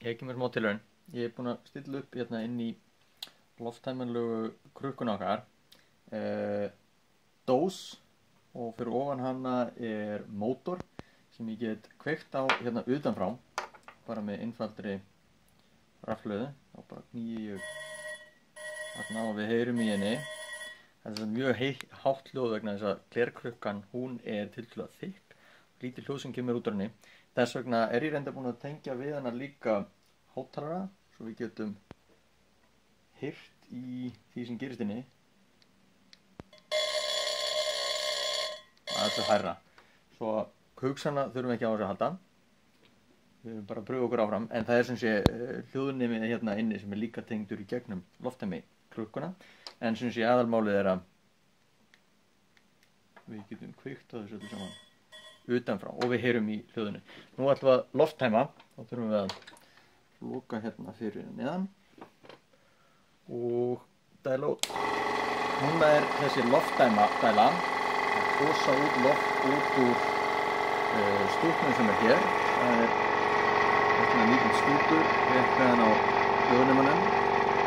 Ég ekki mér smá tilraun. Ég búinn að stilla upp hérna inn í lofttæmanlegu krukkuna okkar dós og fyrir ofan hana mótor sem ég get kveikt á hérna utanfrá bara með einfaldri rafhlöðu og bara knýi ég þarna og við heyrum í henni. Þetta er mjög hátt hljóð vegna þess að glerkrukkan hún tiltölulega þykk, lítið hljóð sem kemur út úr henni. Þess vegna ég reynda búinn að tengja við hana líka hátalara svo við getum heyrt í því sem gerist inni. Það er hærra. Svo hugsana þurfum við ekki á þessu að halda. Við erum bara að pröfa okkur áfram. En það sem sé hljóðnemi hérna inni sem líka tengdur í gegnum lofttæmi krukkuna. En sem sé aðalmálið að við getum kveikt á þessu öllu saman utanfrá og við heyrum í hljóðinu. Nú ætlum við að lofttæma. Þá þurfum við að loka hérna fyrir neðan og dæla út. Núna þessi lofttæma dæla að tósa út loft út úr stúknum sem hér. Það svona lítið stútur rétt meðan á hljóðnemanum.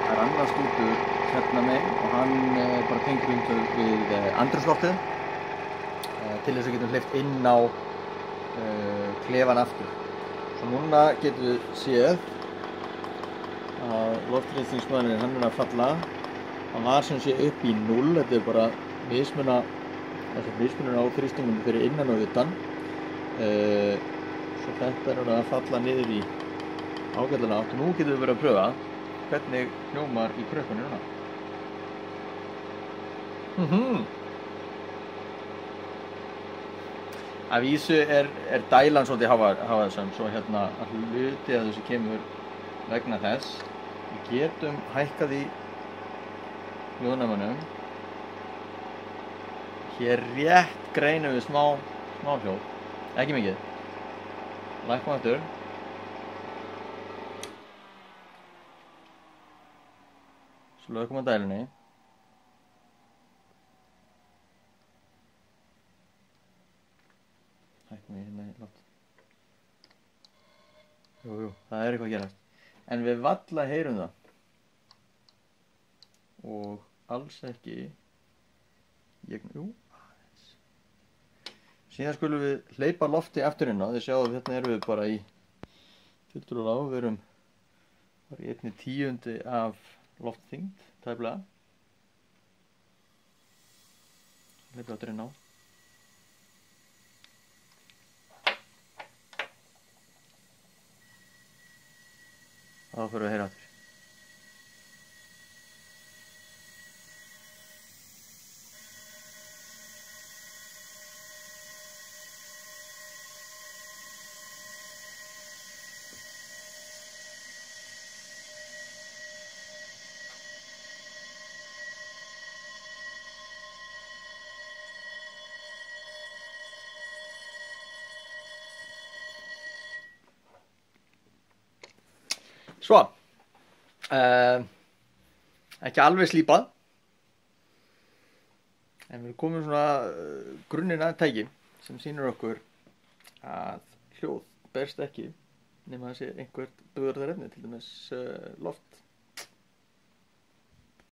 Það annar stútur hérna megin og hann bara tengdur við andrúmsloftið til þess að getum hleypt inn á klefan aftur. Svo núna getum við séð að loftþrýstingsmæðurinn hann að falla. Hann var sem sé upp í 0, þetta bara mismunur á þrýstingunum fyrir innan og utan. Svo þetta að falla niður í ágætlega átt og nú getum við verið að pröfa hvernig hljómar í krukkunni núna. Af vísu dælan svolítið hafðsam, svo hérna að hluti að þessu kemur vegna þess. Við getum hækkað í hljóðnemanum. Hér rétt greinum við smá hljóð, ekki mikið. Lækkum aftur. Slökum á dælunni. Hækkum við hérna í loft. Jú, það eitthvað að gerast. En við varla heyrum það. Og alls ekki. Aðeins. Síðan skulum við hleypa lofti aftur inn á. Þið sjáum hérna erum við bara í tiltölulega lág. Við erum bara í 1/10 af loftþyngd, tæplega. Hleypa aftur inn á. Þá fyrir við að heyra aftur. Svo, ekki alveg slípað, en við komum svona grunninn að tæki sem sýnir okkur að hljóð berst ekki nema það sé einhvert bugðarefni, til dæmis loft.